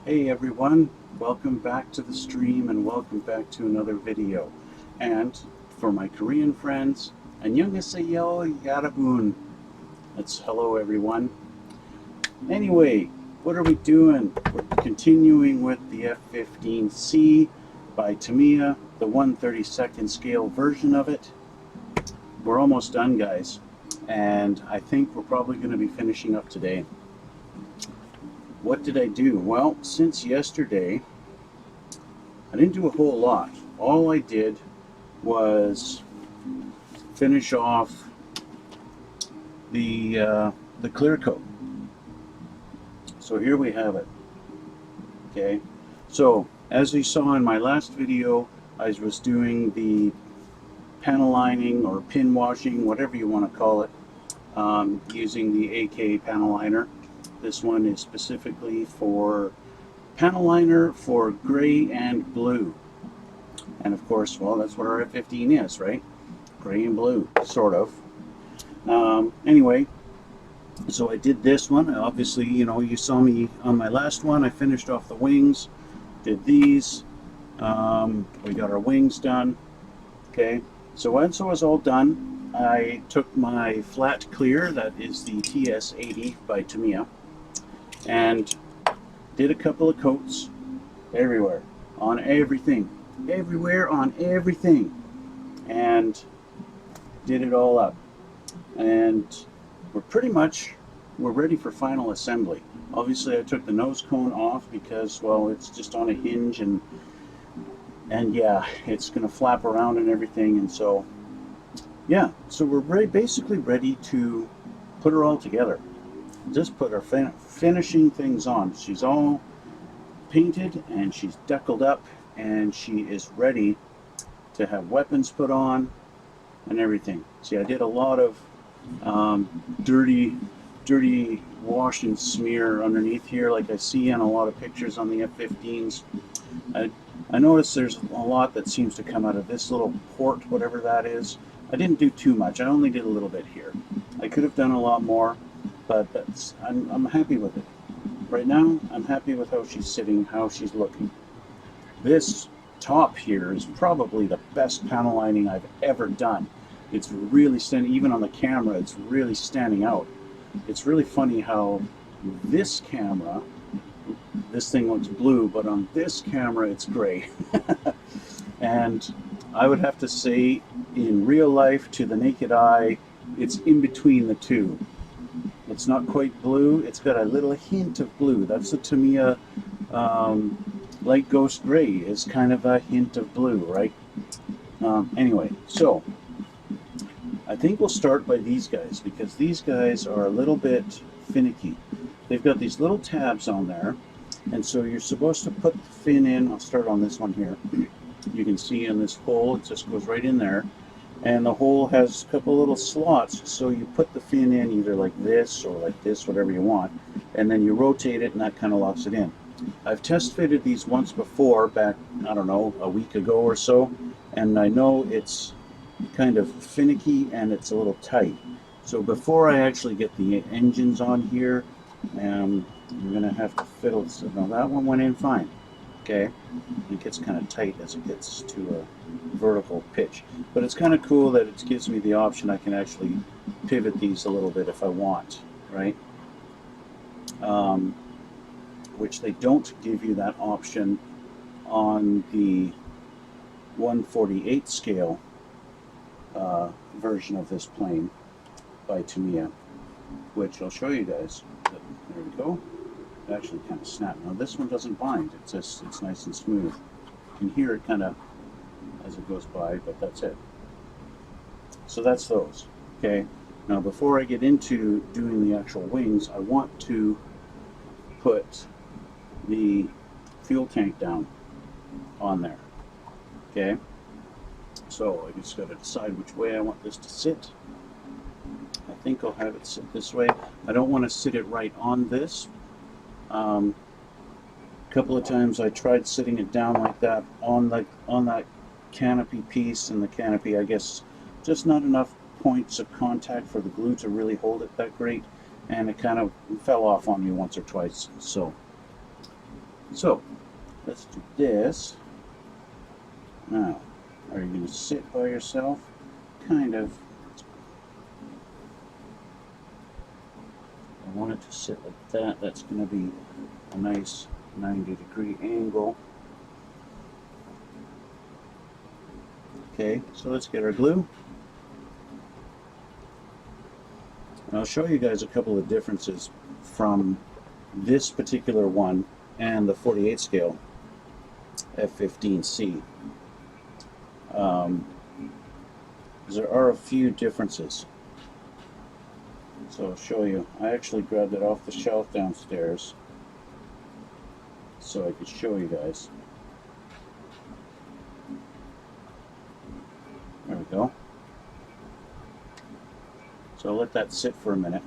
Hey everyone, welcome back to the stream and welcome back to another video. And for my Korean friends, 안녕하세요 여러분. That's hello everyone. Anyway, what are we doing? We're continuing with the F-15C by Tamiya, the 1/32nd scale version of it. We're almost done, guys, and I think we're probably going to be finishing up today. What did I do? Well, since yesterday, I didn't do a whole lot. All I did was finish off the clear coat. So here we have it. Okay. So as you saw in my last video, I was doing the panel lining or pin washing, whatever you want to call it, using the AK panel liner. This one is specifically for panel liner for gray and blue. And of course, well, that's what our F-15 is, right? Gray and blue, sort of. Anyway, so I did this one. Obviously, you know, you saw me on my last one. I finished off the wings, did these. We got our wings done. Okay, so once it was all done, I took my flat clear, that is the TS80 by Tamiya, and did a couple of coats everywhere, on everything, everywhere on everything, and did it all up. And we're ready for final assembly. Obviously I took the nose cone off because, well, it's just on a hinge, and yeah, it's gonna flap around and everything, and so yeah, so we're basically ready to put her all together. Just put our finishing things on. She's all painted and she's deckled up and she is ready to have weapons put on and everything. See, I did a lot of dirty wash and smear underneath here, like I see in a lot of pictures on the F-15s. I noticed there's a lot that seems to come out of this little port, whatever that is. I didn't do too much. I only did a little bit here. I could have done a lot more, but I'm happy with it. Right now, I'm happy with how she's sitting, how she's looking. This top here is probably the best panel lining I've ever done. It's really standing, even on the camera, it's really standing out. It's really funny how this camera, this thing looks blue, but on this camera it's gray. And I would have to say, in real life, to the naked eye, it's in between the two. It's not quite blue, it's got a little hint of blue. That's the Tamiya light ghost gray, is kind of a hint of blue, right? Anyway, so I think we'll start by these guys, because these guys are a little bit finicky. They've got these little tabs on there, and so you're supposed to put the fin in. I'll start on this one here. You can see in this hole, it just goes right in there, and the hole has a couple little slots, so you put the fin in either like this or like this, whatever you want, and then you rotate it and that kind of locks it in. I've test fitted these once before, back, I don't know, a week ago or so, and I know it's kind of finicky and it's a little tight. So before I actually get the engines on here, I'm going to have to fiddle. So now that one went in fine. Okay, it gets kind of tight as it gets to a vertical pitch, but it's kind of cool that it gives me the option. I can actually pivot these a little bit if I want, right? Which they don't give you that option on the 1/48 scale version of this plane by Tamiya, which I'll show you guys. There we go. It actually kind of snapped. Now this one doesn't bind. It's nice and smooth. You can hear it kind of as it goes by, but that's it. So that's those. Okay. Now before I get into doing the actual wings, I want to put the fuel tank down on there. Okay. So I just got to decide which way I want this to sit. I think I'll have it sit this way. I don't want to sit it right on this. A couple of times I tried sitting it down like that on that canopy piece, and the canopy, I guess, just not enough points of contact for the glue to really hold it that great, and it kind of fell off on me once or twice. So So let's do this. Now, are you going to sit by yourself? Kind of. I want it to sit like that. That's going to be a nice 90-degree angle. Okay, so let's get our glue. And I'll show you guys a couple of differences from this particular one and the 48 scale F-15C. There are a few differences. So I'll show you. I actually grabbed it off the shelf downstairs so I could show you guys. There we go. So I'll let that sit for a minute.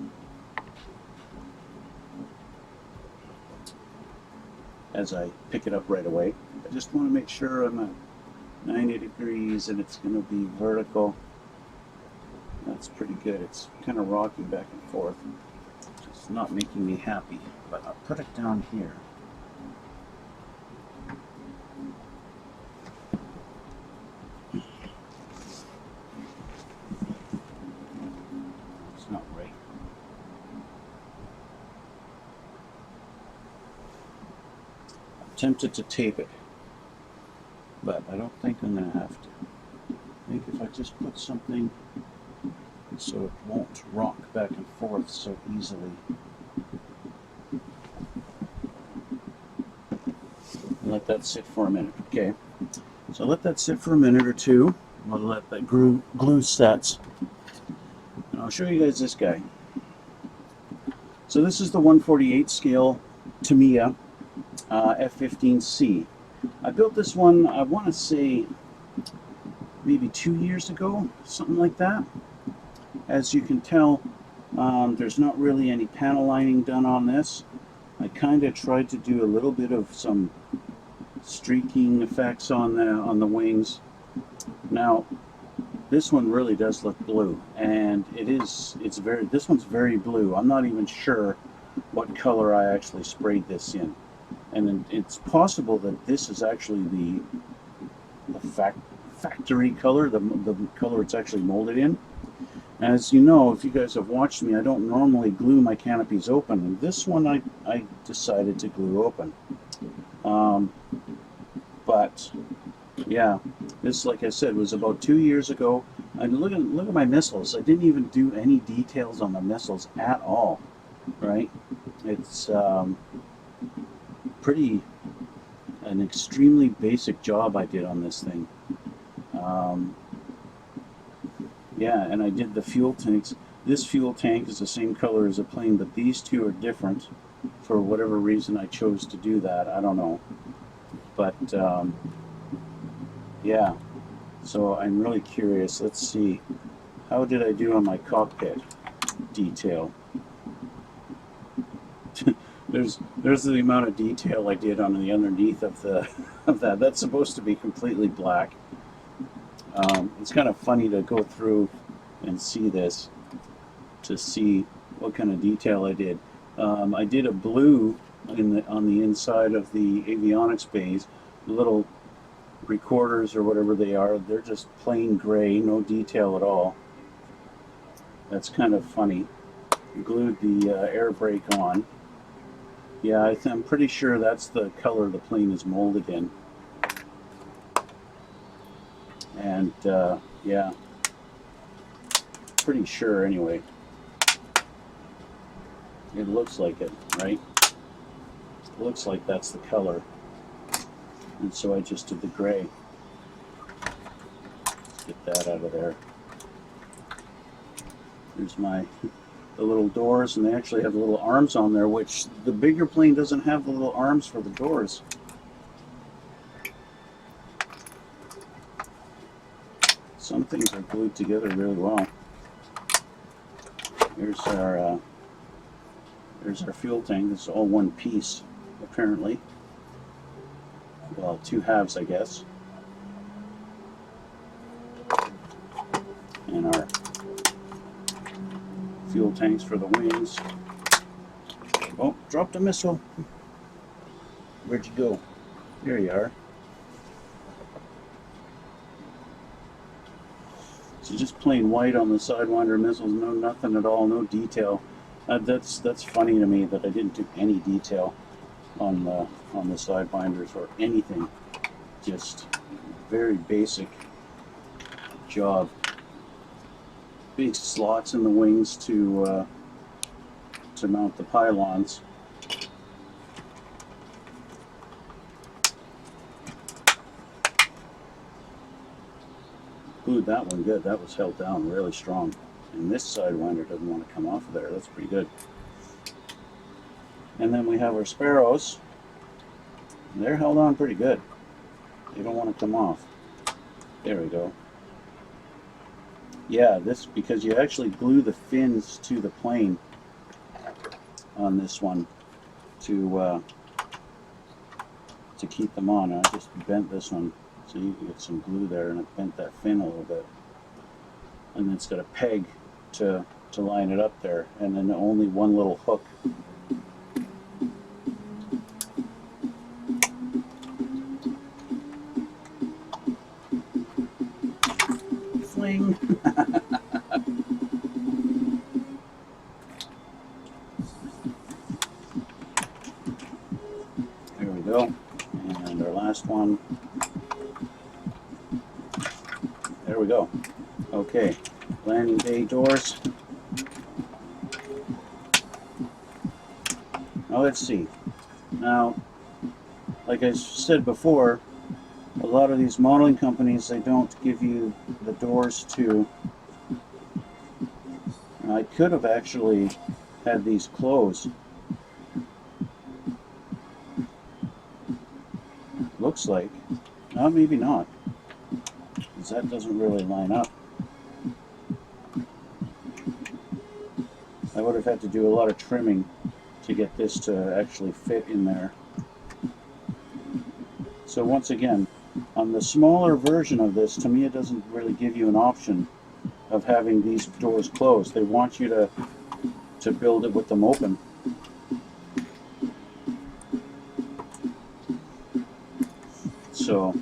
As I pick it up right away. I just want to make sure I'm at 90 degrees and it's going to be vertical. That's pretty good. It's kind of rocking back and forth. It's not making me happy, but I'll put it down here. It's not right. I'm tempted to tape it, but I don't think I'm going to have to. I think if I just put something so it won't rock back and forth so easily. And let that sit for a minute. Okay, so let that sit for a minute or two. We'll let that glue sets. And I'll show you guys this guy. So this is the 1/48 scale Tamiya F-15C. I built this one, I want to say, maybe 2 years ago, something like that. As you can tell, there's not really any panel lining done on this. I kind of tried to do a little bit of some streaking effects on the wings. Now, this one really does look blue, and this one's very blue. I'm not even sure what color I actually sprayed this in, and it's possible that this is actually the factory color, the color it's actually molded in. As you know, if you guys have watched me, I don't normally glue my canopies open, and this one I decided to glue open. But yeah, this, like I said, was about 2 years ago. And look at my missiles. I didn't even do any details on the missiles at all, right? It's an extremely basic job I did on this thing. Yeah, and I did the fuel tanks. This fuel tank is the same color as the plane, but these two are different. For whatever reason I chose to do that, I don't know. But yeah, so I'm really curious. Let's see, how did I do on my cockpit detail? there's the amount of detail I did on the underneath of that. That's supposed to be completely black. It's kind of funny to go through and see this, to see what kind of detail I did. I did a blue on the inside of the avionics bays. The little recorders or whatever they are, they're just plain gray, no detail at all. That's kind of funny. Glued the air brake on. Yeah, I'm pretty sure that's the color the plane is molded in. And yeah, pretty sure anyway. It looks like it, right? It looks like that's the color. And so I just did the gray. Let's get that out of there. There's the little doors, and they actually have the little arms on there, which the bigger plane doesn't have the little arms for the doors. Some things are glued together really well. Here's our fuel tank. It's all one piece, apparently. Well, two halves, I guess. And our fuel tanks for the wings. Oh, dropped a missile. Where'd you go? There you are. So just plain white on the Sidewinder missiles, no nothing at all, no detail. That's funny to me that I didn't do any detail on the Sidewinders or anything. Just very basic job. Big slots in the wings to mount the pylons. Glued that one good. That was held down really strong. And this Sidewinder doesn't want to come off of there. That's pretty good. And then we have our sparrows. They're held on pretty good. They don't want to come off. There we go. Yeah, this because you actually glue the fins to the plane on this one to keep them on. I just bent this one so you can get some glue there, and I bent that fin a little bit. And then it's got a peg to line it up there, and then only one little hook. Fling! There we go. And our last one. There we go. Okay, landing bay doors. Now let's see. Now, like I said before, a lot of these modeling companies, they don't give you the doors to. I could have actually had these closed. Looks like. No, maybe not. Because that doesn't really line up. I would have had to do a lot of trimming to get this to actually fit in there. So once again, on the smaller version of this, Tamiya doesn't really give you an option of having these doors closed. They want you to build it with them open. So,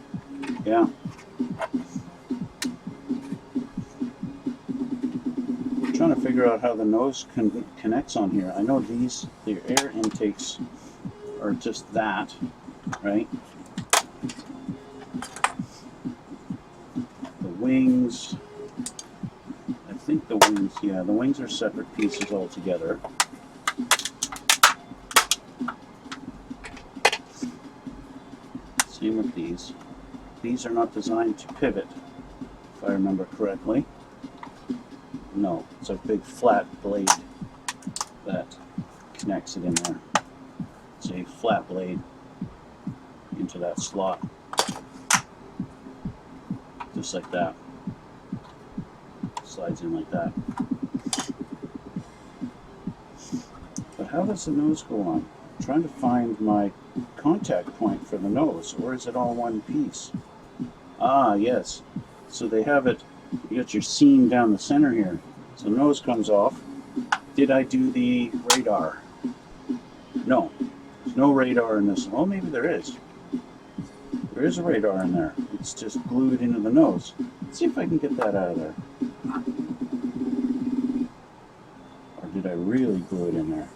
yeah. I'm trying to figure out how the nose connects on here. I know the air intakes are just that, right? The wings, I think the wings, yeah, the wings are separate pieces altogether. Same with these. These are not designed to pivot, if I remember correctly. No, it's a big flat blade that connects it in there. It's a flat blade into that slot. Just like that. Slides in like that. But how does the nose go on? I'm trying to find my contact point for the nose, or is it all one piece? Ah, yes. So they have it, you got your seam down the center here. So the nose comes off. Did I do the radar? No. There's no radar in this. Well, maybe there is. There is a radar in there. It's just glued into the nose. Let's see if I can get that out of there. Or did I really glue it in there?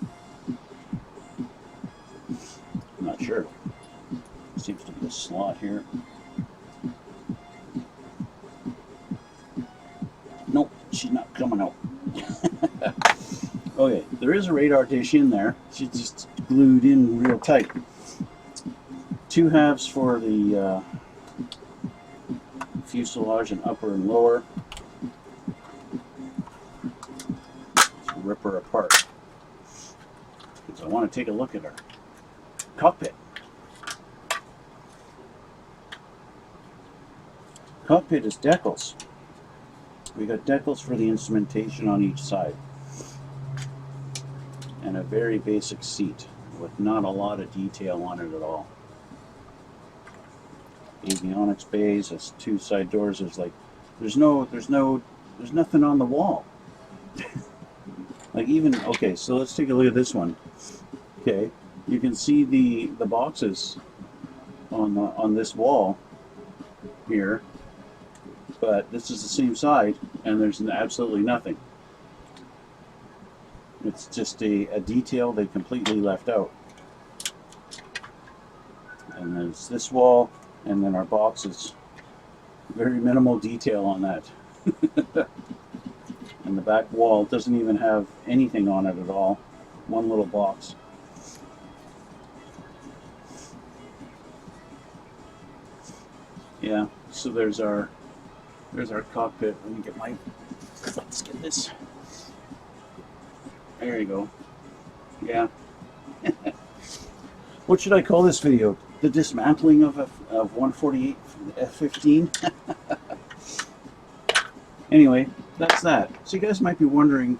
I'm not sure. Seems to be a slot here. Nope, she's not coming out. Okay, there is a radar dish in there. She's just glued in real tight. Two halves for the fuselage and upper and lower. Let's rip her apart. Because I want to take a look at her cockpit. Cockpit is decals. We got decals for the instrumentation on each side. And a very basic seat with not a lot of detail on it at all. Avionics bays, that's two side doors. There's like, there's nothing on the wall. Like even, okay, so let's take a look at this one. Okay, you can see the boxes on this wall here, but this is the same side, and there's absolutely nothing. It's just a detail they completely left out. And there's this wall, and then our boxes. Very minimal detail on that. And the back wall doesn't even have anything on it at all. One little box. Yeah, so there's our cockpit. Let me get my, let's get this. There you go. Yeah. What should I call this video? The dismantling of 148 F-15? Anyway, that's that. So you guys might be wondering,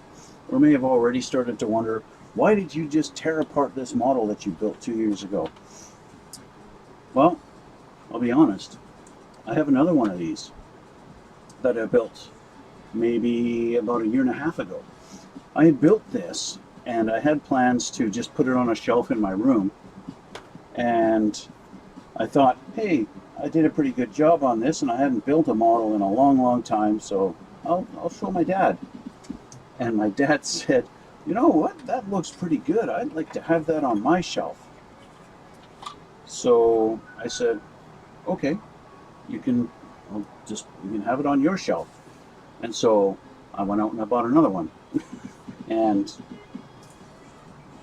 or may have already started to wonder, why did you just tear apart this model that you built 2 years ago? Well, I'll be honest. I have another one of these that I built maybe about 1.5 years ago. I had built this, and I had plans to just put it on a shelf in my room. And I thought, hey, I did a pretty good job on this, and I hadn't built a model in a long, long time, so I'll show my dad. And my dad said, you know what, that looks pretty good. I'd like to have that on my shelf. So I said, okay, you can have it on your shelf. And so I went out and I bought another one. And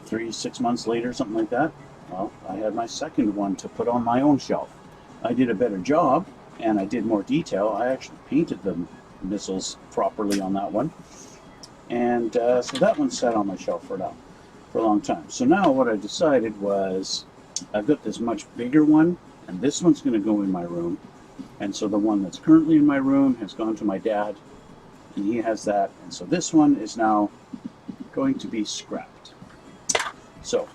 6 months later, something like that, well, I had my second one to put on my own shelf. I did a better job, and I did more detail. I actually painted the missiles properly on that one. And so that one sat on my shelf for a long time. So now what I decided was, I've got this much bigger one, and this one's going to go in my room. And so the one that's currently in my room has gone to my dad, and he has that. And so this one is now going to be scrapped. So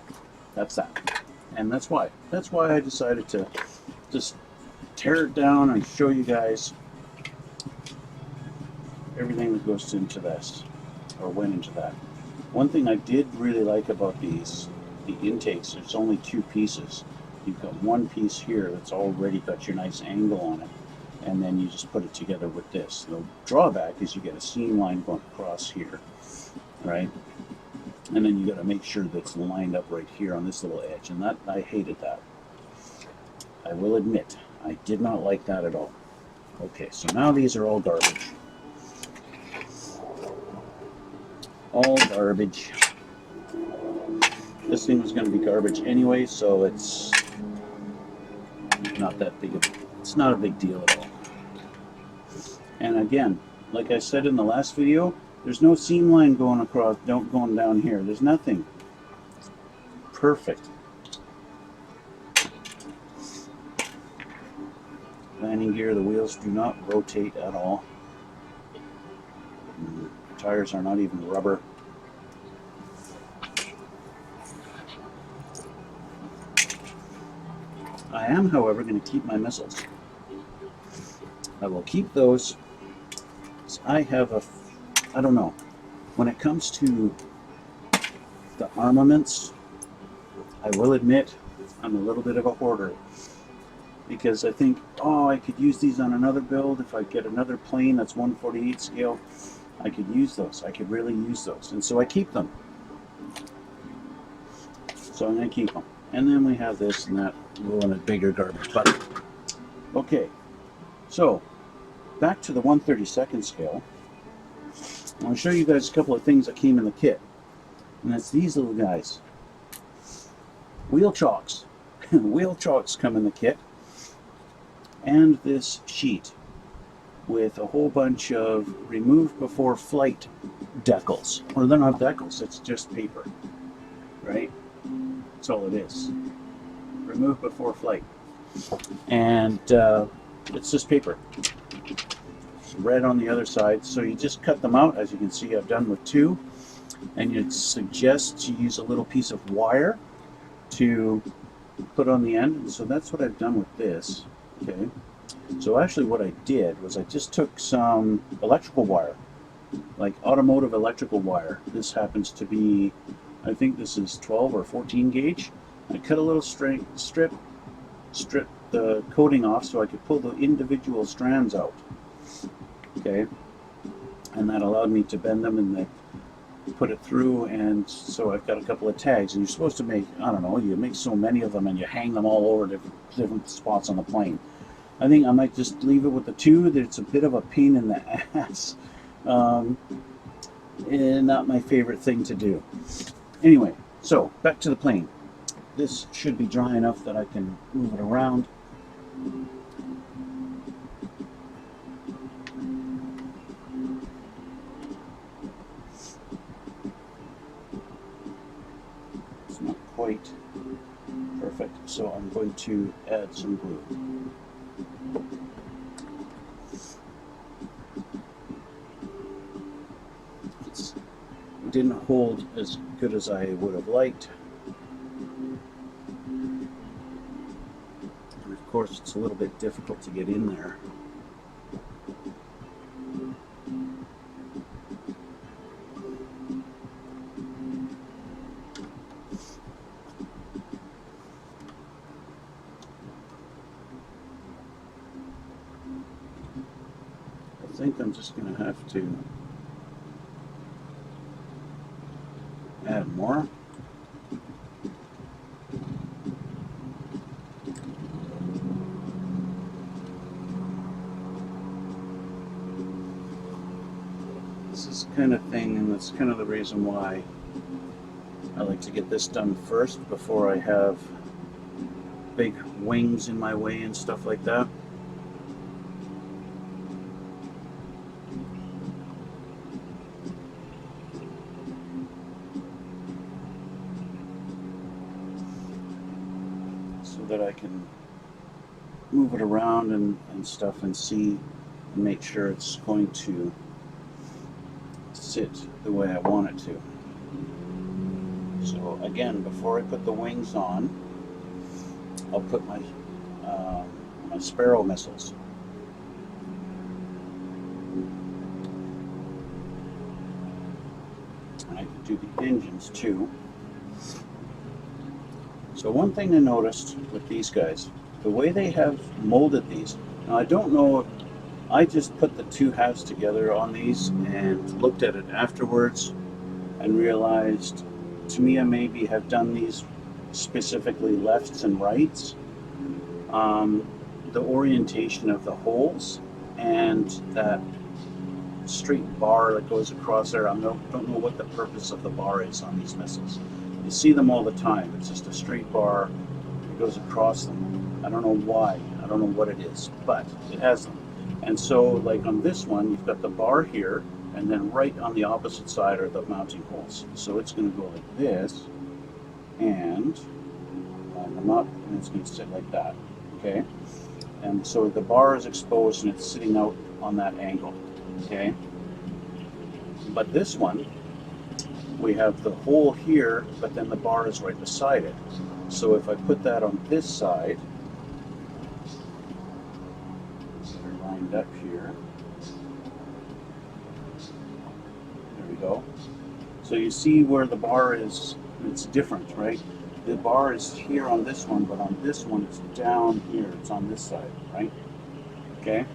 that's that. And that's why I decided to just tear it down and show you guys everything that goes into this, or went into that. One thing I did really like about these, the intakes, there's only 2 pieces. You've got one piece here that's already got your nice angle on it, and then you just put it together with this. The drawback is you get a seam line going across here, right? And then you got to make sure that's lined up right here on this little edge, and that, I hated that. I will admit, I did not like that at all. Okay, so now these are all garbage. All garbage. This thing was going to be garbage anyway, so it's not that big of, it's not a big deal at all. And again, like I said in the last video, there's no seam line going across, going down here. There's nothing. Perfect. Landing gear, the wheels do not rotate at all. The tires are not even rubber. I am, however, going to keep my missiles. I will keep those. I have a, I don't know, when it comes to the armaments, I will admit I'm a little bit of a hoarder, because I think, oh, I could use these on another build. If I get another plane that's 1/48 scale, I could use those. I could really use those, and so I keep them. So I'm going to keep them. And then we have this and that, little bigger garbage. But okay, so back to the 1/32 scale. I want to show you guys a couple of things that came in the kit, and that's these little guys. Wheel chocks. Wheel chocks come in the kit, and this sheet with a whole bunch of remove before flight decals. Or they're not decals, it's just paper, right? That's all it is. Remove before flight. And it's just paper. It's red on the other side, so you just cut them out. As you can see, I've done with 2, and you'd suggest to use a little piece of wire to put on the end. So that's what I've done with this. Okay, so actually what I did was I just took some electrical wire, like automotive electrical wire. This happens to be, I think this is 12 or 14 gauge. I cut a little strip the coating off so I could pull the individual strands out. Okay, and that allowed me to bend them and put it through, and so I've got a couple of tags. And you're supposed to make, I don't know, you make so many of them and you hang them all over different spots on the plane. I think I might just leave it with the two. It's a bit of a pain in the ass. And not my favorite thing to do. Anyway, so back to the plane. This should be dry enough that I can move it around. It's not quite perfect, so I'm going to add some glue. It didn't hold as good as I would have liked. And of course, it's a little bit difficult to get in there. I think I'm just going to have to add more. This is the kind of thing, and that's kind of the reason why I like to get this done first before I have big wings in my way and stuff like that. That I can move it around and stuff and see and make sure it's going to sit the way I want it to. So again, before I put the wings on, I'll put my my Sparrow missiles. And I can do the engines too. So one thing I noticed with these guys, the way they have molded these, now I don't know if I just put the two halves together on these and looked at it afterwards and realized Tamiya maybe have done these specifically lefts and rights. The orientation of the holes and that straight bar that goes across there, I don't know what the purpose of the bar is on these missiles. You see them all the time. It's just a straight bar that goes across them. I don't know why. I don't know what it is, but it has them. And so, like on this one, you've got the bar here, and then right on the opposite side are the mounting holes. So it's going to go like this, and line them up, and it's going to sit like that. Okay? And so the bar is exposed, and it's sitting out on that angle. Okay? But this one, we have the hole here, but then the bar is right beside it. So if I put that on this side, they're lined up here. There we go. So you see where the bar is, it's different, right? The bar is here on this one, but on this one it's down here. It's on this side, right? Okay?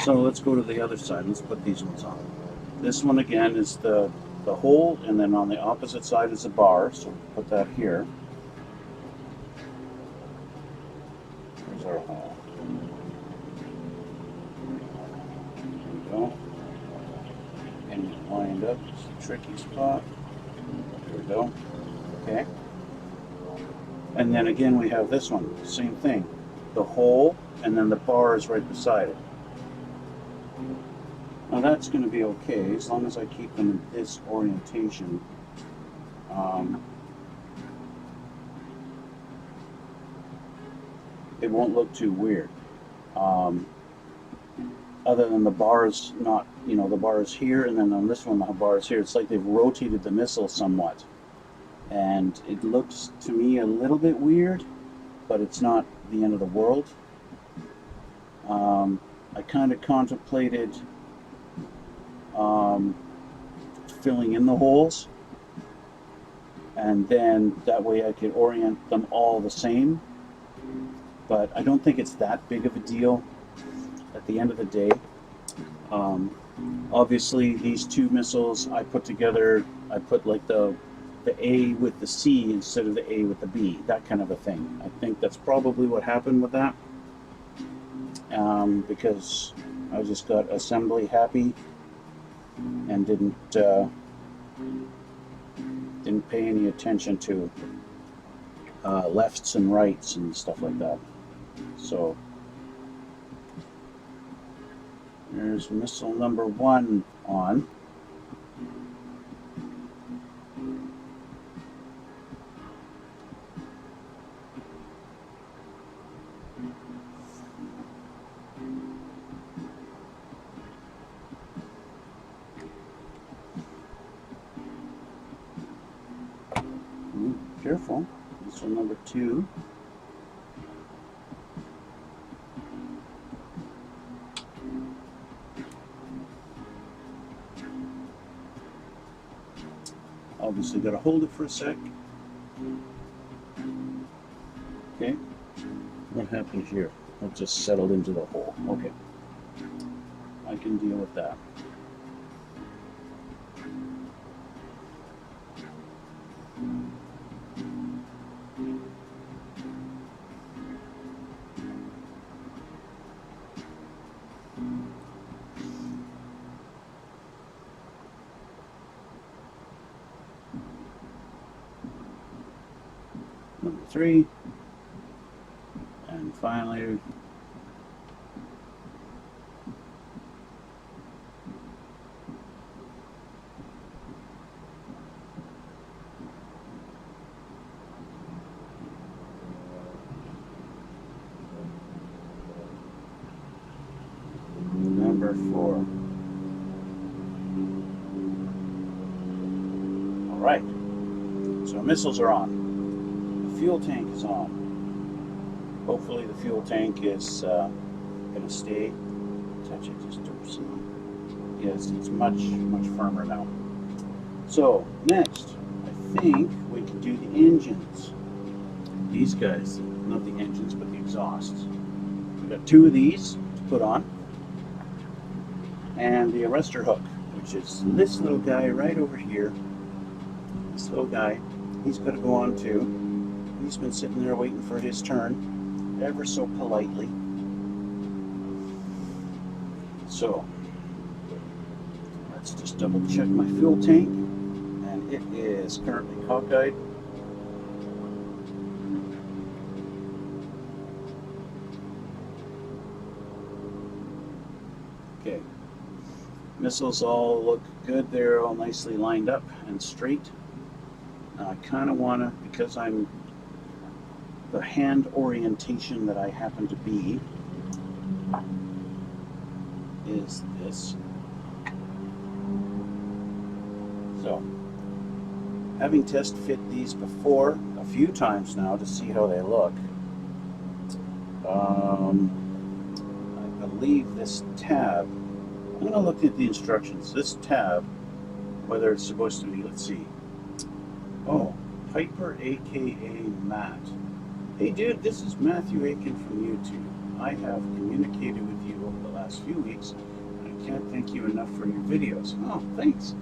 So let's go to the other side. Let's put these ones on. This one again is the hole, and then on the opposite side is the bar, so we'll put that here. There's our hole. There we go. And lined up, it's a tricky spot. There we go. Okay. And then again we have this one, same thing. The hole, and then the bar is right beside it. Now that's going to be okay as long as I keep them in this orientation. It won't look too weird. Other than the bars not, you know, the bar is here, and then on this one the bar is here. It's like they've rotated the missile somewhat. And it looks to me a little bit weird, but it's not the end of the world. I kind of contemplated filling in the holes and then that way I could orient them all the same. But I don't think it's that big of a deal at the end of the day. Obviously, these two missiles I put together, I put like the A with the C instead of the A with the B, that kind of a thing. I think that's probably what happened with that, because I just got assembly happy and didn't pay any attention to lefts and rights and stuff like that. So there's missile number 1 on. Careful. Missile number 2. Obviously got to hold it for a sec. Okay. What happened here? It just settled into the hole. Okay. I can deal with that. Number 3, and finally number 4. All right, so missiles are on. Fuel tank is on. Hopefully the fuel tank is going to stay. Touch it just to. Yes, it's much firmer now. So next, I think we can do the engines. These guys, not the engines, but the exhausts. We've got 2 of these to put on, and the arrestor hook, which is this little guy right over here. This little guy, he's got to go on too. He's been sitting there waiting for his turn, ever so politely. So, let's just double check my fuel tank, and it is currently cockeyed. Okay, missiles all look good. They're all nicely lined up and straight. Now I kind of want to, because I'm the hand orientation that I happen to be is this. So, having test fit these before a few times now to see how they look, I believe this tab, I'm going to look at the instructions. This tab, whether it's supposed to be, let's see. Oh, Piper aka Matt. Hey dude, this is Matthew Aiken from YouTube. I have communicated with you over the last few weeks, and I can't thank you enough for your videos. Oh, thanks.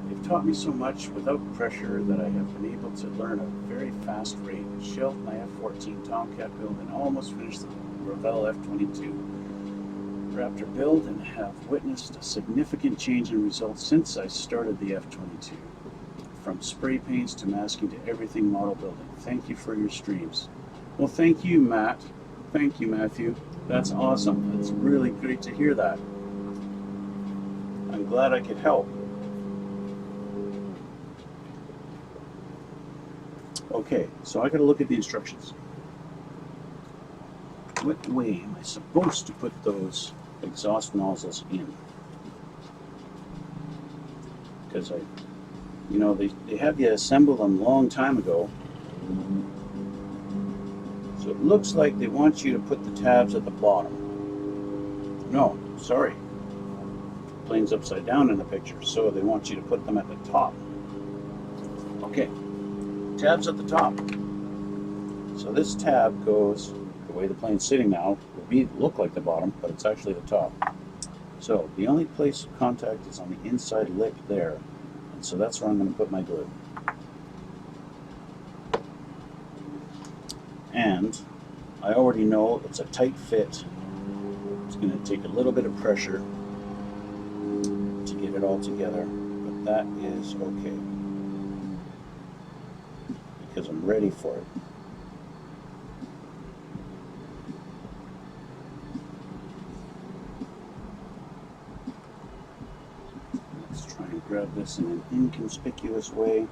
They've taught me so much without pressure that I have been able to learn a very fast rate. I shelved my F-14 Tomcat build and almost finished the Revell F-22 Raptor build, and have witnessed a significant change in results since I started the F-22. From spray paints to masking to everything model building. Thank you for your streams. Well, thank you, Matt. Thank you, Matthew. That's awesome. It's really great to hear that. I'm glad I could help. Okay, so I gotta look at the instructions. What way am I supposed to put those exhaust nozzles in? Because you know, they had you assemble them a long time ago. So it looks like they want you to put the tabs at the bottom. No, sorry. The plane's upside down in the picture, so they want you to put them at the top. Okay, tabs at the top. So this tab goes, the way the plane's sitting now, would look like the bottom, but it's actually the top. So the only place of contact is on the inside lip there. And so that's where I'm going to put my glue. And I already know it's a tight fit. It's going to take a little bit of pressure to get it all together, but that is okay because I'm ready for it. Let's try and grab this in an inconspicuous way.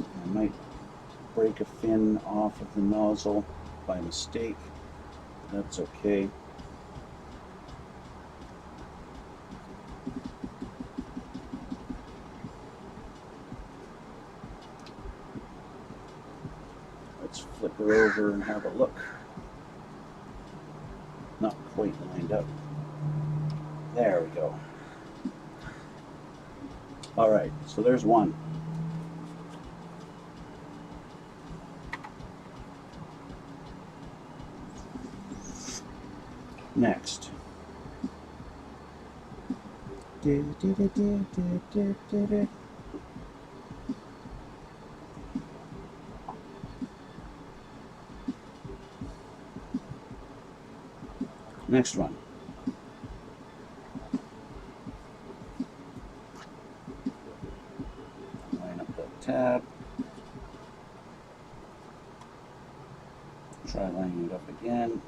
I might break a fin off of the nozzle by mistake. That's okay. Let's flip her over and have a look. Not quite lined up. There we go. All right, so there's one. Next. Next one. Line up that tab. Try lining it up again.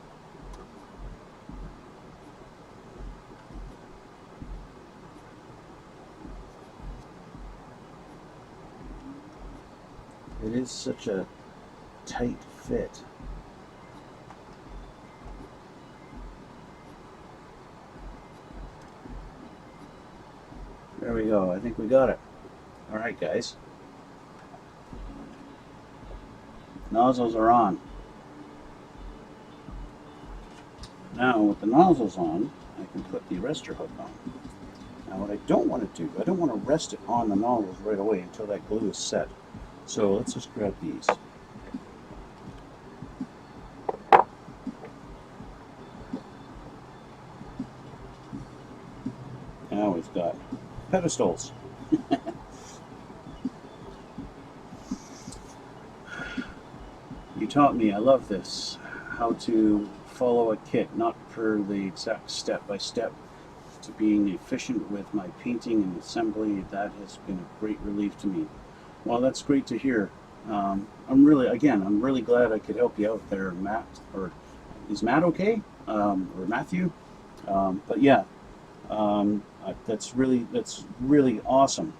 It is such a tight fit. There we go. I think we got it. All right, guys. Nozzles are on. Now, with the nozzles on, I can put the arrestor hook on. Now, what I don't want to do, I don't want to rest it on the nozzles right away until that glue is set. So let's just grab these. Now we've got pedestals. You taught me, I love this, how to follow a kit, not per the exact step-by-step, to being efficient with my painting and assembly. That has been a great relief to me. Well, that's great to hear. I'm really glad I could help you out there, Matt. Or is Matt okay? Or Matthew? But yeah, that's really awesome.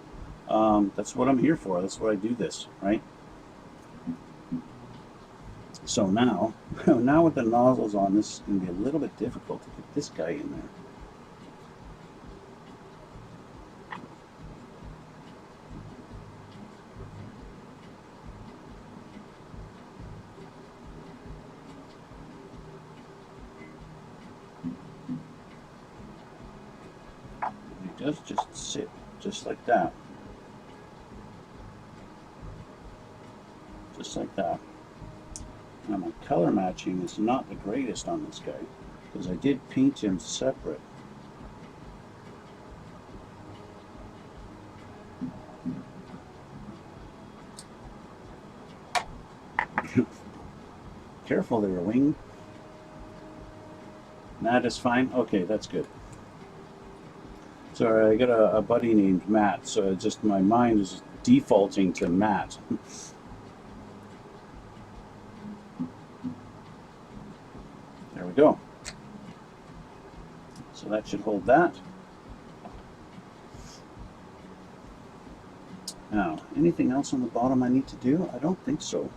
That's what I'm here for. That's what I do this, right? So now with the nozzles on, this is going to be a little bit difficult to get this guy in there. He does just sit just like that. Just like that. Now my color matching is not the greatest on this guy because I did paint him separate. Careful there, wing. That is fine. Okay, that's good. Sorry, I got a buddy named Matt, so just my mind is defaulting to Matt. There we go. So that should hold that. Now, anything else on the bottom I need to do? I don't think so.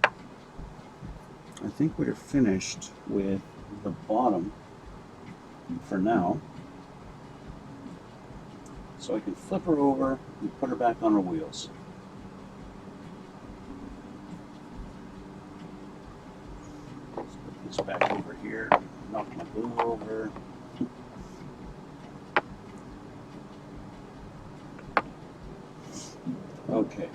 I think we're finished with the bottom for now. So I can flip her over and put her back on her wheels. Let's put this back over here, knock my glue over. Okay.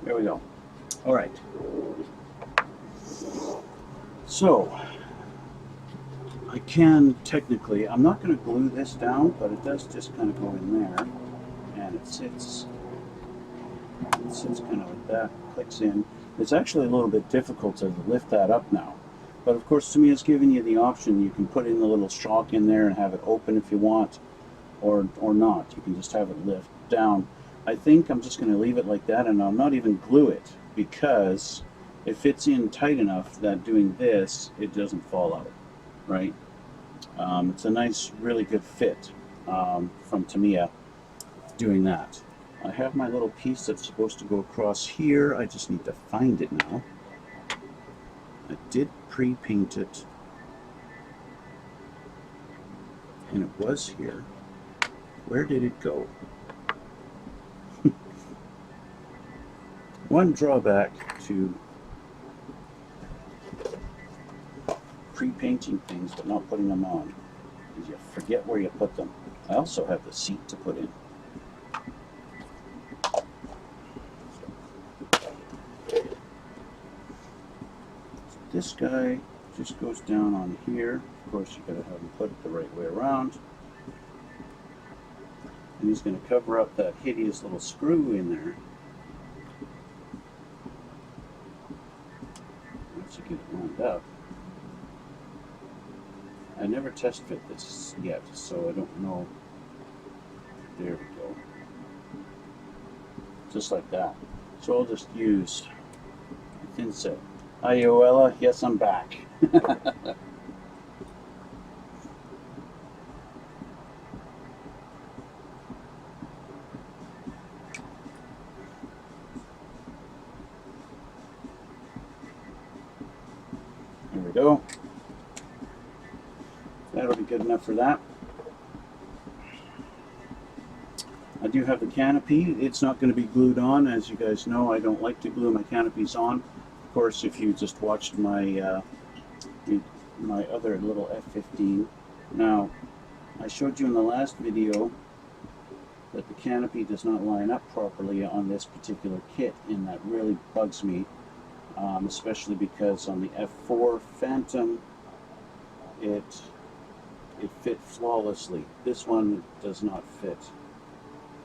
There we go. All right. So, I can technically, I'm not going to glue this down, but it does just kind of go in there, and it sits kind of like that, clicks in. It's actually a little bit difficult to lift that up now. But of course, Tamiya's giving you the option. You can put in the little shock in there and have it open if you want, or not. You can just have it lift down. I think I'm just going to leave it like that, and I'll not even glue it, because it fits in tight enough that doing this, it doesn't fall out, right? It's a nice, really good fit from Tamiya doing that. I have my little piece that's supposed to go across here. I just need to find it now. I did pre-paint it, and it was here. Where did it go? One drawback to pre-painting things but not putting them on is you forget where you put them. I also have the seat to put in. This guy just goes down on here. Of course, you gotta have him put it the right way around. And he's gonna cover up that hideous little screw in there. Once you get it lined up. I never test fit this yet, so I don't know. There we go. Just like that. So I'll just use a thin set. Hi, Yoella. Yes, I'm back. There we go. That'll be good enough for that. I do have the canopy. It's not going to be glued on. As you guys know, I don't like to glue my canopies on. Of course, if you just watched my my other little F-15. Now, I showed you in the last video that the canopy does not line up properly on this particular kit, and that really bugs me, especially because on the F4 Phantom it fit flawlessly. This one does not fit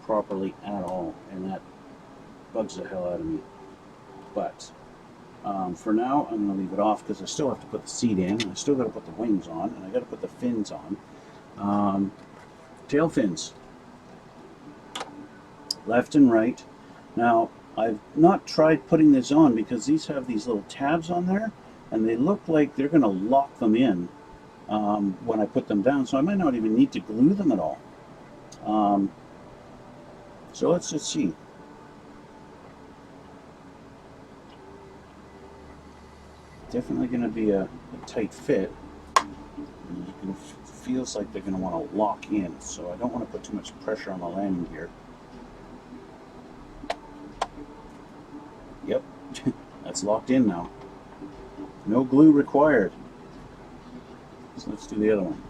properly at all, and that bugs the hell out of me. But for now, I'm going to leave it off because I still have to put the seat in, and I still got to put the wings on, and I got to put the fins on. Tail fins, left and right. Now, I've not tried putting this on because these have these little tabs on there, and they look like they're going to lock them in when I put them down, so I might not even need to glue them at all. So let's just see. Definitely going to be a tight fit. It feels like they're going to want to lock in, so I don't want to put too much pressure on the landing gear. Yep, that's locked in now. No glue required. So let's do the other one.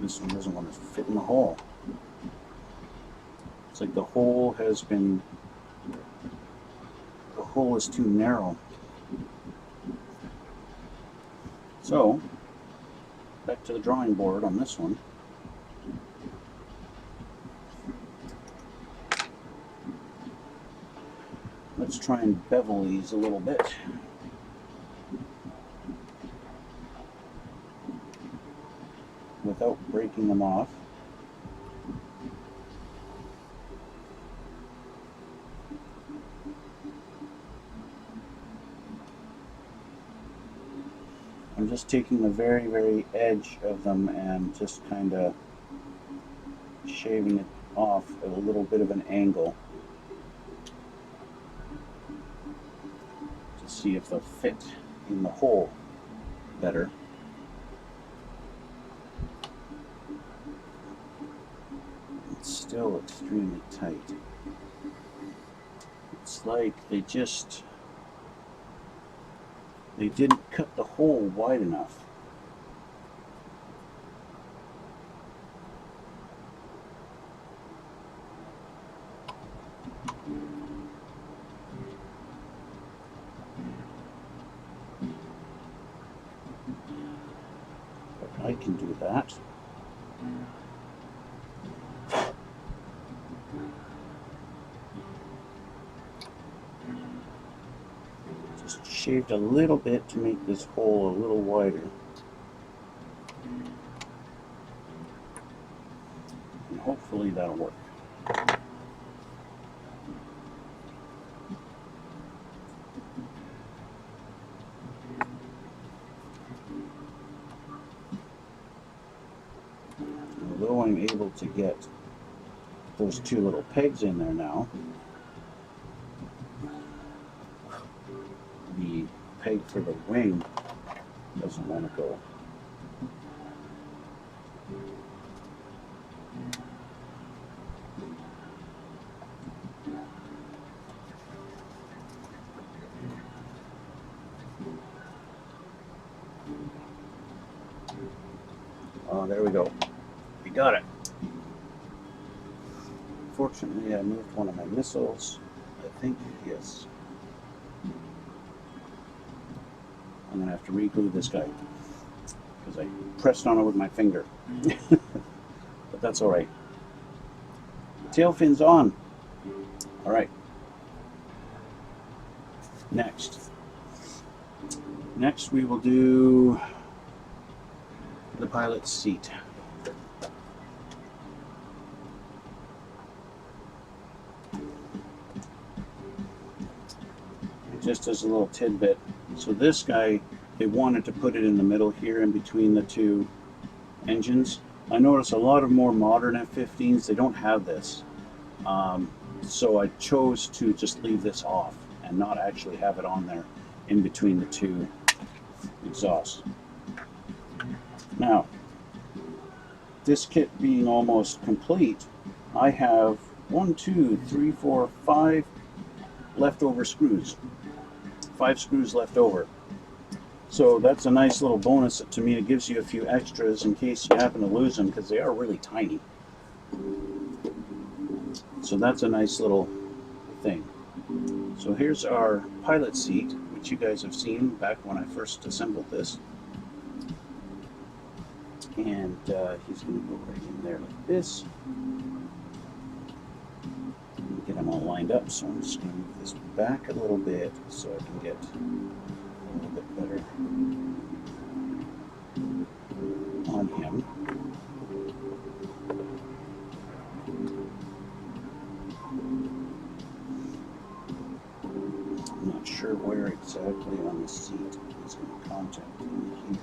This one doesn't want to fit in the hole. It's like the hole is too narrow. So, back to the drawing board on this one. Let's try and bevel these a little bit. Without breaking them off. I'm just taking the very, very edge of them and just kind of shaving it off at a little bit of an angle to see if they'll fit in the hole better. It's still extremely tight. It's like they didn't cut the hole wide enough. But I can do that. Just shaved a little bit to make this hole a little wider. And hopefully that'll work. Although I'm able to get those two little pegs in there now, the peg for the wing doesn't want to go. Oh, there we go. We got it. Fortunately, I moved one of my missiles. I think, yes. I'm going to have to re-glue this guy because I pressed on it with my finger. But that's all right. Tail fin's on. All right. Next we will do the pilot's seat. Just as a little tidbit, so this guy, they wanted to put it in the middle here in between the two engines. I notice a lot of more modern F-15s, they don't have this. So I chose to just leave this off and not actually have it on there in between the two exhausts. Now, this kit being almost complete, I have 1, 2, 3, 4, 5 leftover screws. 5 screws left over. So that's a nice little bonus. To me, it gives you a few extras in case you happen to lose them, because they are really tiny. So that's a nice little thing. So here's our pilot seat, which you guys have seen back when I first assembled this. And he's going to go right in there like this. Get them all lined up, so I'm just going to move this back a little bit so I can get a little bit better on him. I'm not sure where exactly on the seat he's going to contact him here.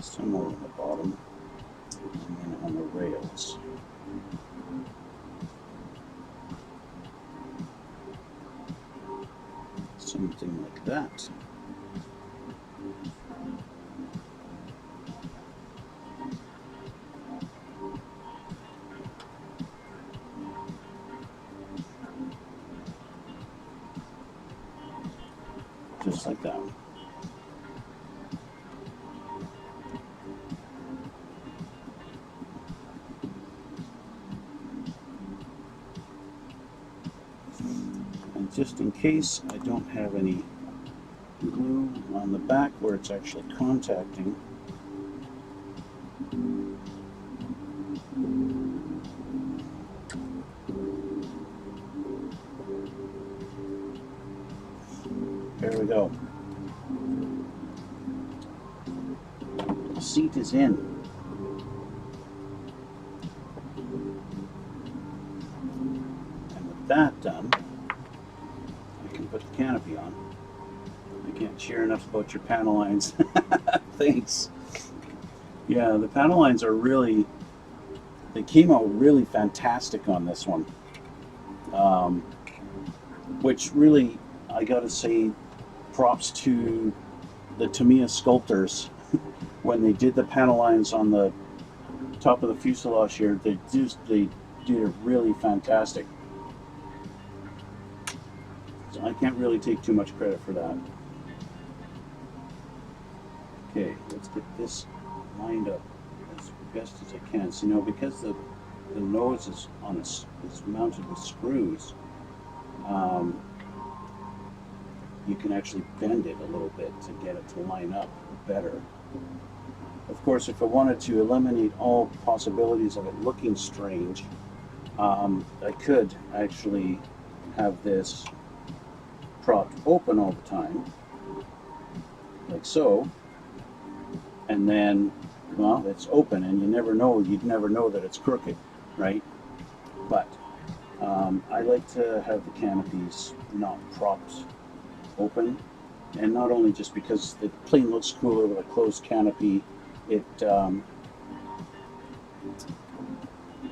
Somewhere on the bottom. And then on the rails. Something like that. Just like that. Just in case I don't have any glue on the back where it's actually contacting, there we go. The seat is in. And with that done, put the canopy on. I can't share enough about your panel lines. Thanks. Yeah, the panel lines are really, they came out really fantastic on this one. Which really, I gotta say, props to the Tamiya sculptors when they did the panel lines on the top of the fuselage here, they did it really fantastic. So I can't really take too much credit for that. Okay, let's get this lined up as best as I can. So, you know, because the nose is mounted with screws, you can actually bend it a little bit to get it to line up better. Of course, if I wanted to eliminate all possibilities of it looking strange, I could actually have this propped open all the time, like so, and then, well, it's open and you'd never know that it's crooked, right? But I like to have the canopies not propped open, and not only just because the plane looks cooler with a closed canopy, it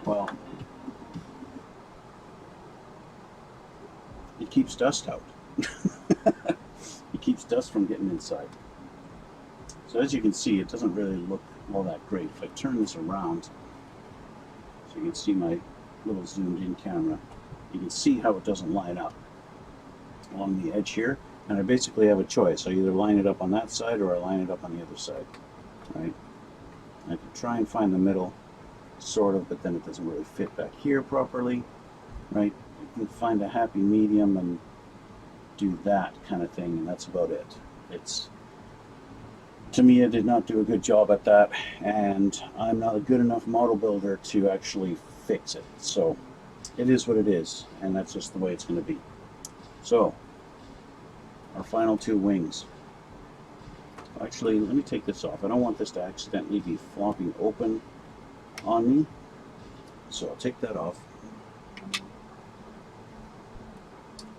well, it keeps dust out. It keeps dust from getting inside. So as you can see, it doesn't really look all that great. If I turn this around, so you can see my little zoomed in camera, you can see how it doesn't line up along the edge here. And I basically have a choice. I either line it up on that side or I line it up on the other side, right? I can try and find the middle, sort of, but then it doesn't really fit back here properly, right? You can find a happy medium and do that kind of thing, and that's about it. Tamiya did not do a good job at that, and I'm not a good enough model builder to actually fix it. So it is what it is, and that's just the way it's going to be. So our final two wings. Actually, let me take this off. I don't want this to accidentally be flopping open on me. So I'll take that off.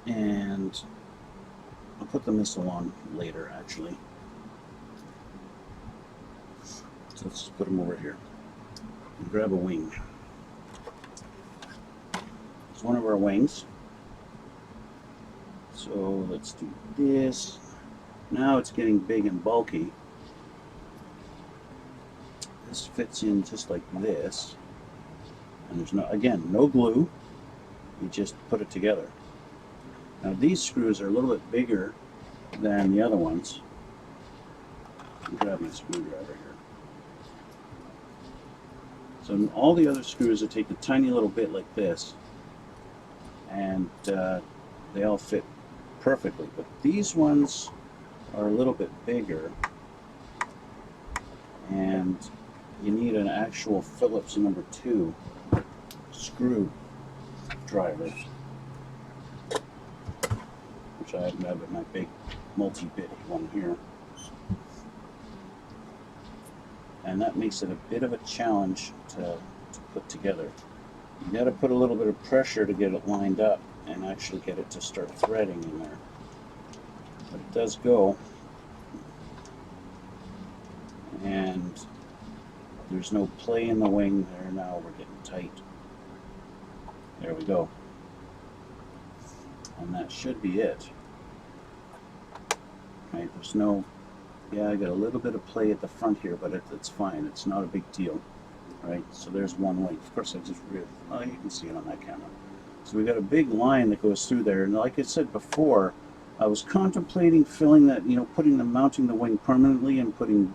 And I'll put the missile on later, actually. So let's just put them over here. And grab a wing. It's one of our wings. So let's do this. Now it's getting big and bulky. This fits in just like this. And there's no glue. You just put it together. Now these screws are a little bit bigger than the other ones. I'll grab my screwdriver here. So all the other screws that take a tiny little bit like this, and they all fit perfectly, but these ones are a little bit bigger, and you need an actual Phillips number 2 screw driver, which I have at my big multi-bit one here, and that makes it a bit of a challenge to put together. You got to put a little bit of pressure to get it lined up and actually get it to start threading in there. But it does go, and there's no play in the wing there. Now we're getting tight. There we go. And that should be it. Right, there's no, yeah, I got a little bit of play at the front here, but it's fine. It's not a big deal. Right, so there's one wing. Of course, I just really, well, you can see it on that camera. So we got a big line that goes through there, and like I said before, I was contemplating filling that, you know, mounting the wing permanently and putting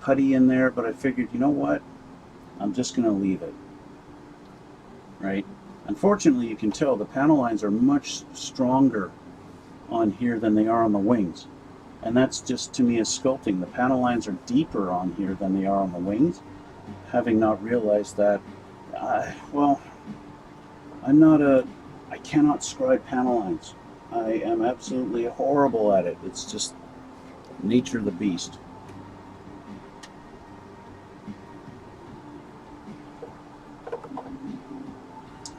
putty in there, but I figured, you know what, I'm just going to leave it. Right? Unfortunately, you can tell the panel lines are much stronger on here than they are on the wings, and that's just, to me, as sculpting. The panel lines are deeper on here than they are on the wings. Having not realized that, well, I cannot scribe panel lines. I am absolutely horrible at it. It's just nature of the beast.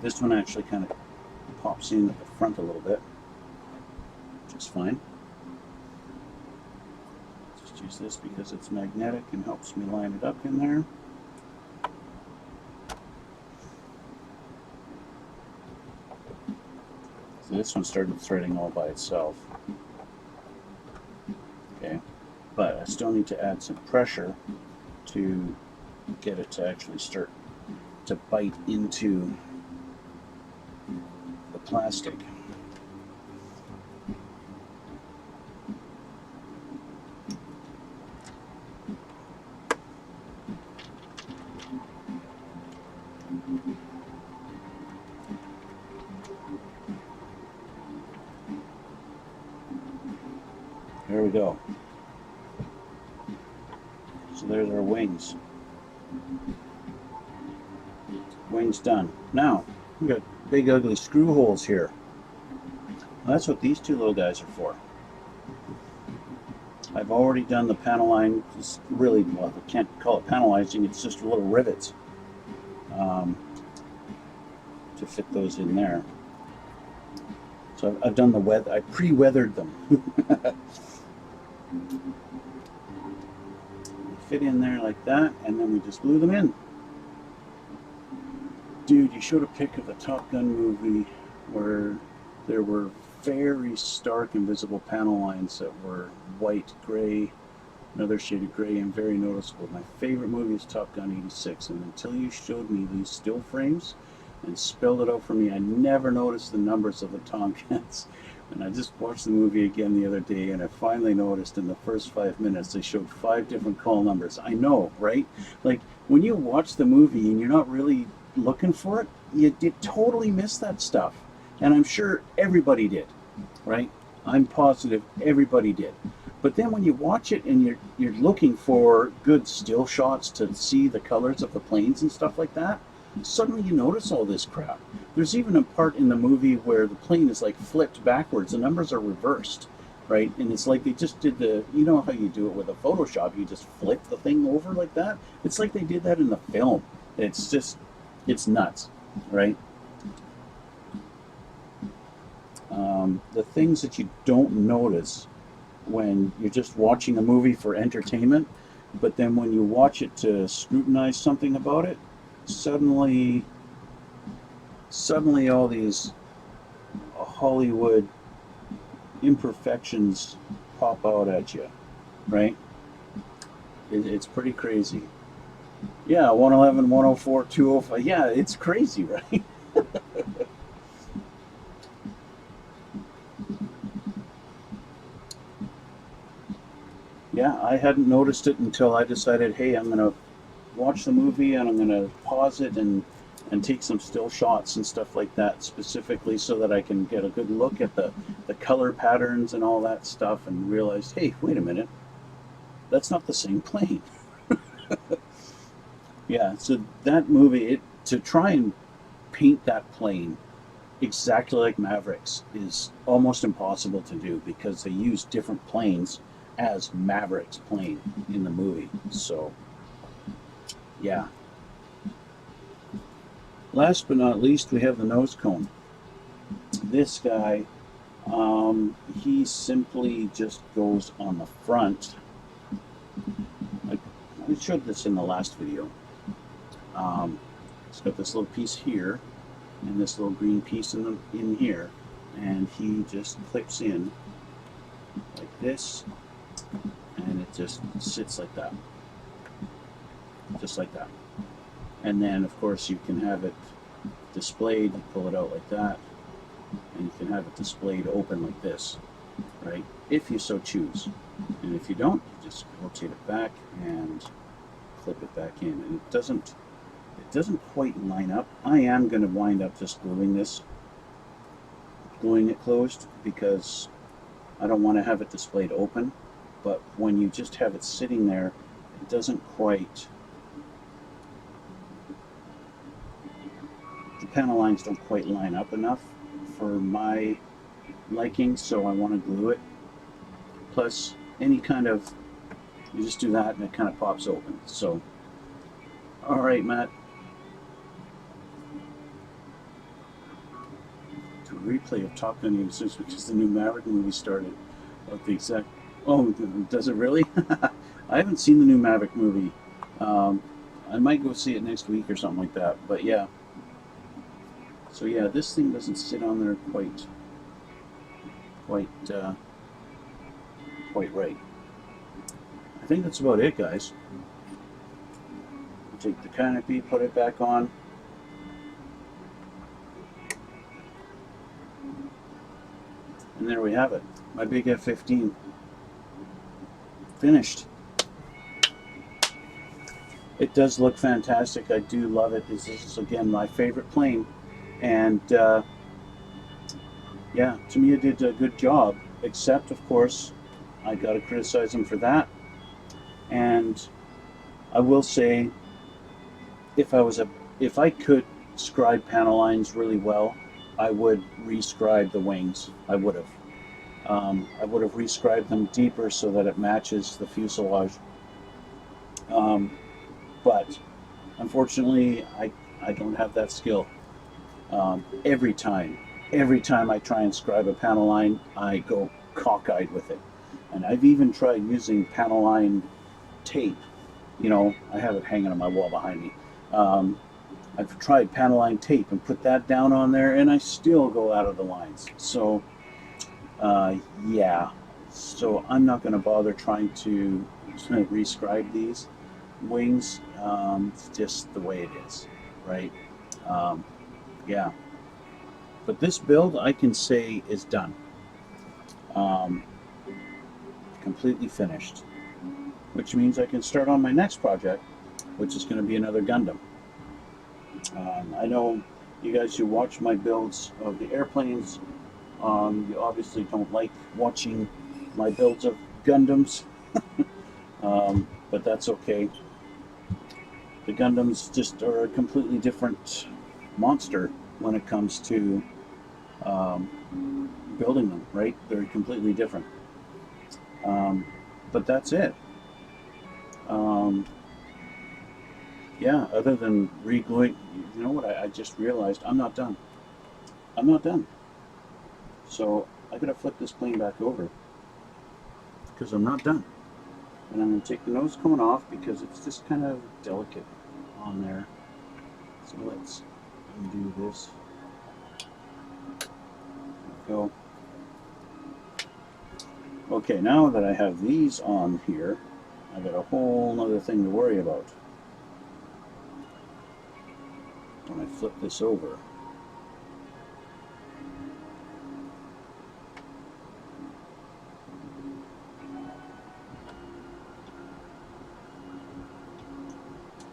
This one actually kind of pops in at the front a little bit, which is fine. Just use this because it's magnetic and helps me line it up in there. So this one started threading all by itself. Okay, but I still need to add some pressure to get it to actually start to bite into the plastic. There we go. So there's our wings. Wings done. Now, we've got big ugly screw holes here. Well, that's what these two little guys are for. I've already done the panel line. It's really, well, I can't call it panelizing, it's just little rivets to fit those in there. So I've done the weather, I pre-weathered them. Fit in there like that, and then we just glue them in. Dude, you showed a pic of the Top Gun movie where there were very stark and visible panel lines that were white, gray, another shade of gray, and very noticeable. My favorite movie is Top Gun 86, and until you showed me these still frames and spelled it out for me, I never noticed the numbers of the Tomcats. And I just watched the movie again the other day, and I finally noticed in the first 5 minutes they showed 5 different call numbers. I know, right? Like, when you watch the movie and you're not really looking for it, you totally miss that stuff. And I'm sure everybody did, right? I'm positive everybody did. But then when you watch it and you're looking for good still shots to see the colors of the planes and stuff like that, suddenly you notice all this crap. There's even a part in the movie where the plane is like flipped backwards. The numbers are reversed, right? And it's like they just did the, you know how you do it with a Photoshop, you just flip the thing over like that? It's like they did that in the film. It's just, it's nuts, right? The things that you don't notice when you're just watching a movie for entertainment, but then when you watch it to scrutinize something about it, suddenly all these Hollywood imperfections pop out at you, right? It's pretty crazy. Yeah, 111, 104, 205. Yeah, it's crazy, right? Yeah, I hadn't noticed it until I decided, hey, I'm going to watch the movie and I'm going to pause it and take some still shots and stuff like that, specifically so that I can get a good look at the color patterns and all that stuff, and realize, hey, wait a minute, that's not the same plane. Yeah, so that movie, to try and paint that plane exactly like Maverick's is almost impossible to do, because they use different planes as Maverick's plane in the movie. So yeah. Last but not least, we have the nose cone. This guy, he simply just goes on the front. I showed this in the last video. It's got this little piece here and this little green piece in here, and he just clips in like this, and it just sits like that, just like that. And then of course you can have it displayed, you pull it out like that, and you can have it displayed open like this, right, if you so choose. And if you don't, you just rotate it back and clip it back in, and it doesn't quite line up. I am going to wind up just gluing it closed, because I don't want to have it displayed open. But when you just have it sitting there, it doesn't quite, the panel lines don't quite line up enough for my liking, so I want to glue it. Plus, any kind of, you just do that and it kind of pops open. So, alright, Matt. To replay of Top Gun 86, which is the new Maverick movie, started. What the exact, oh, does it really? I haven't seen the new Maverick movie. I might go see it next week or something like that, but yeah. So yeah, this thing doesn't sit on there quite right. I think that's about it, guys. take the canopy, put it back on. And there we have it. My big F-15 finished. It does look fantastic. I do love it. This is, again, my favorite plane. And yeah, Tamiya did a good job, except, of course, I got to criticize them for that. And I will say, if I could scribe panel lines really well, I would rescribe the wings. I would have rescribed them deeper so that it matches the fuselage. But unfortunately, I don't have that skill. Every time I try and scribe a panel line, I go cockeyed with it. And I've even tried using panel line tape. You know, I have it hanging on my wall behind me. I've tried panel line tape and put that down on there, and I still go out of the lines. So, yeah. So I'm not going to bother trying to rescribe these wings. It's just the way it is, right? Yeah. But this build, I can say, is done. Completely finished. Which means I can start on my next project, which is going to be another Gundam. I know you guys who watch my builds of the airplanes, you obviously don't like watching my builds of Gundams, but that's okay. The Gundams just are a completely different monster when it comes to building them, right? They're completely different. But that's it. Yeah, other than re-gluing, you know what, I just realized I'm not done. I'm not done. So I gotta flip this plane back over because I'm not done. And I'm gonna take the nose cone off because it's just kind of delicate on there. So let's undo this. There we go. Okay, now that I have these on here, I got a whole other thing to worry about when I flip this over.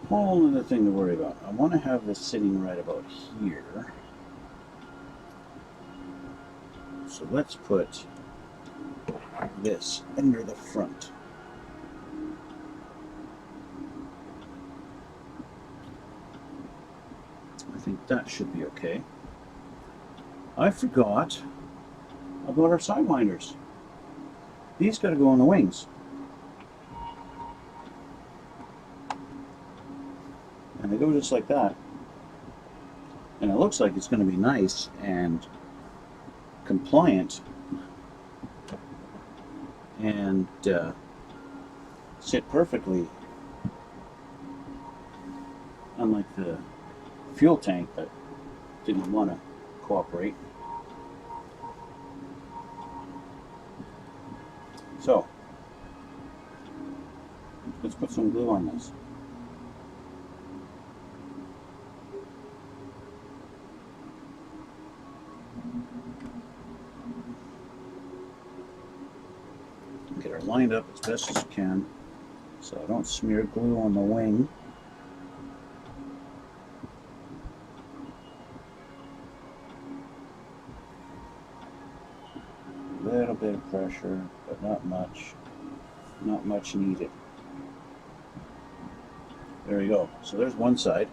Whole other thing to worry about. I want to have this sitting right about here. So let's put this under the front. I think that should be okay. I forgot about our Sidewinders. These got to go on the wings. And they go just like that. And it looks like it's going to be nice and compliant and sit perfectly, unlike the fuel tank that didn't want to cooperate. So let's put some glue on this. Get her lined up as best as you can so I don't smear glue on the wing. A little bit of pressure, but not much. Not much needed. There you go. So there's one side.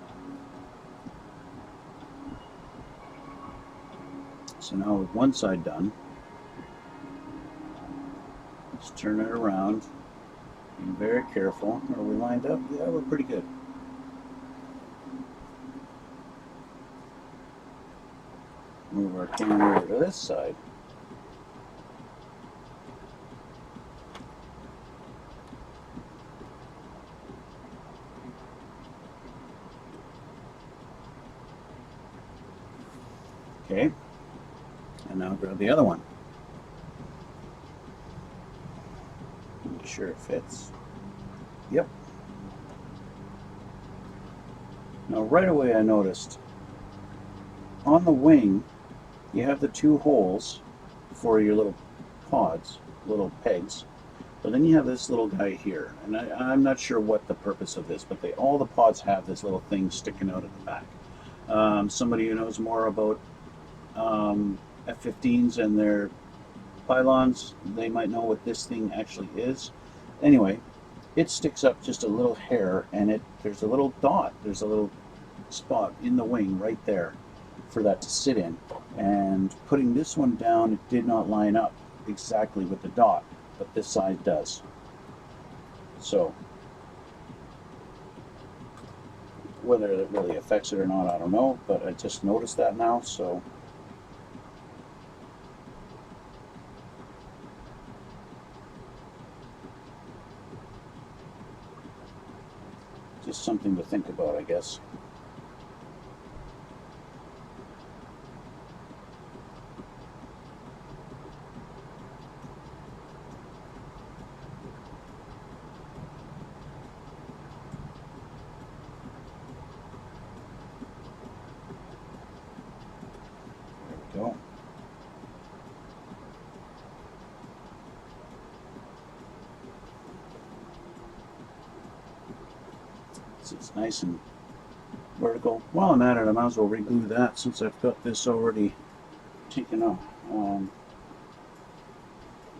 So now with one side done, let's turn it around. Be very careful. Are we lined up? Yeah, we're pretty good. Move our camera over to this side. Okay. And now grab the other one. Make sure it fits. Yep. Now right away I noticed on the wing you have the two holes for your little pods, little pegs, but then you have this little guy here, and I'm not sure what the purpose of this, but all the pods have this little thing sticking out at the back. Somebody who knows more about F-15s and their pylons, they might know what this thing actually is. Anyway, it sticks up just a little hair, and there's a little dot, there's a little spot in the wing right there for that to sit in. And putting this one down, it did not line up exactly with the dot, but this side does. So whether it really affects it or not, I don't know, but I just noticed that now. So just something to think about, I guess. There we go. It's nice and vertical. While I'm at it, I might as well reglue that since I've got this already taken off,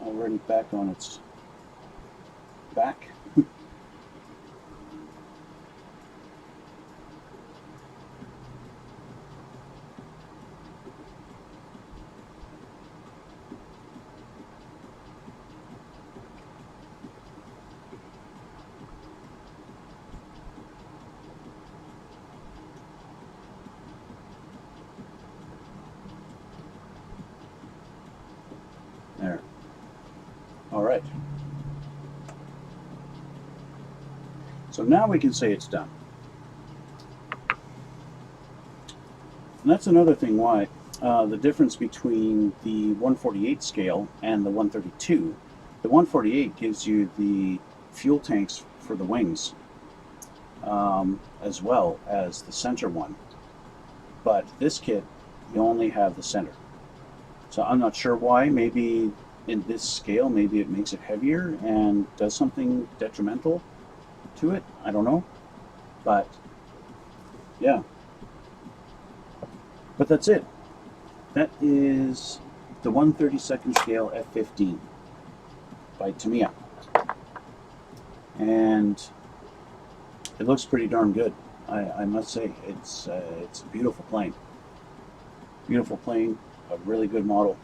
already back on its back. There. All right. So now we can say it's done. And that's another thing why the difference between the 148 scale and the 132. The 148 gives you the fuel tanks for the wings as well as the center one. But this kit, you only have the center. So I'm not sure why. Maybe in this scale, maybe it makes it heavier and does something detrimental to it. I don't know. But yeah. But that's it. That is the 1/32 scale F-15 by Tamiya. And it looks pretty darn good. I must say, it's a beautiful plane. Beautiful plane. A really good model.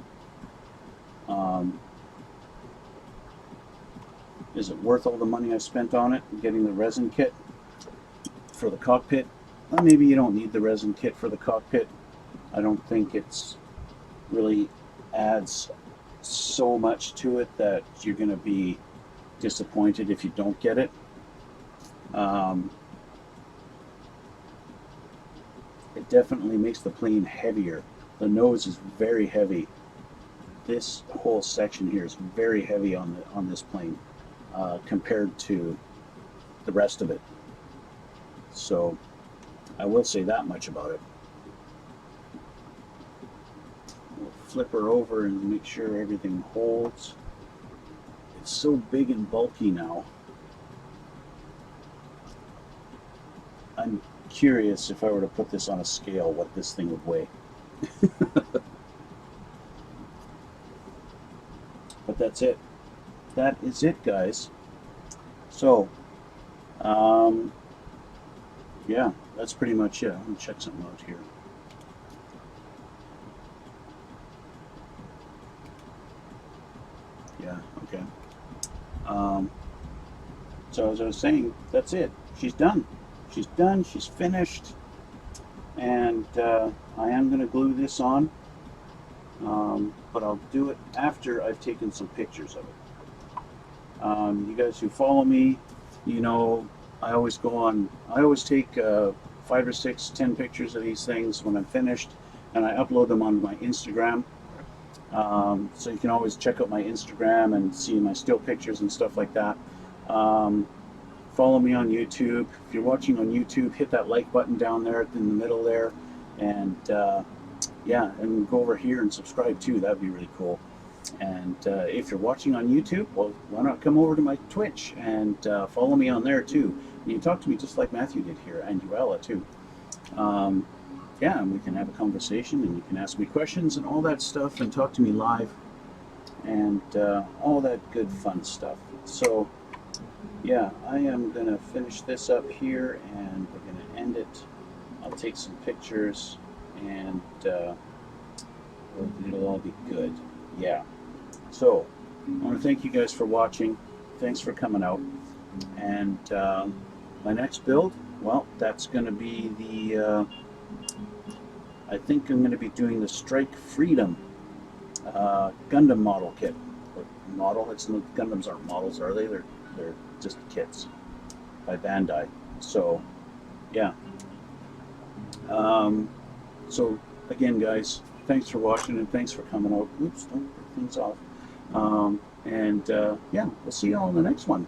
Is it worth all the money I spent on it? Getting the resin kit for the cockpit? Well, maybe you don't need the resin kit for the cockpit. I don't think it's really adds so much to it that you're going to be disappointed if you don't get it. It definitely makes the plane heavier. The nose is very heavy. This whole section here is very heavy on this plane compared to the rest of it. So I will say that much about it. We'll flip her over and make sure everything holds. It's so big and bulky now. I'm curious if I were to put this on a scale, what this thing would weigh. But that's it. That is it, guys. So, yeah, that's pretty much it. I'm going to check something out here. Yeah, okay. So as I was saying, that's it. She's done. She's done. She's finished. And I am going to glue this on. But I'll do it after I've taken some pictures of it. You guys who follow me, you know, I always take 5 or 6, 10 pictures of these things when I'm finished, and I upload them onto my Instagram. So you can always check out my Instagram and see my still pictures and stuff like that. follow me on YouTube. If you're watching on YouTube, hit that like button down there in the middle there, and yeah, and go over here and subscribe too. That'd be really cool. And if you're watching on YouTube, well, why not come over to my Twitch and follow me on there too. You can talk to me just like Matthew did here, and Uella too. Yeah, and we can have a conversation, and you can ask me questions and all that stuff, and talk to me live, and all that good fun stuff. So yeah, I am going to finish this up here, and we're going to end it. I'll take some pictures, and it'll all be good. Yeah. So I want to thank you guys for watching. Thanks for coming out. And my next build, well, that's going to be the I think I'm going to be doing the Strike Freedom Gundam model kit. Or model, it's no, Gundams aren't models, are they? They're just kits by Bandai. So yeah. So again, guys, thanks for watching, and thanks for coming out. Oops, don't put things off. Yeah, we'll see you all in the next one.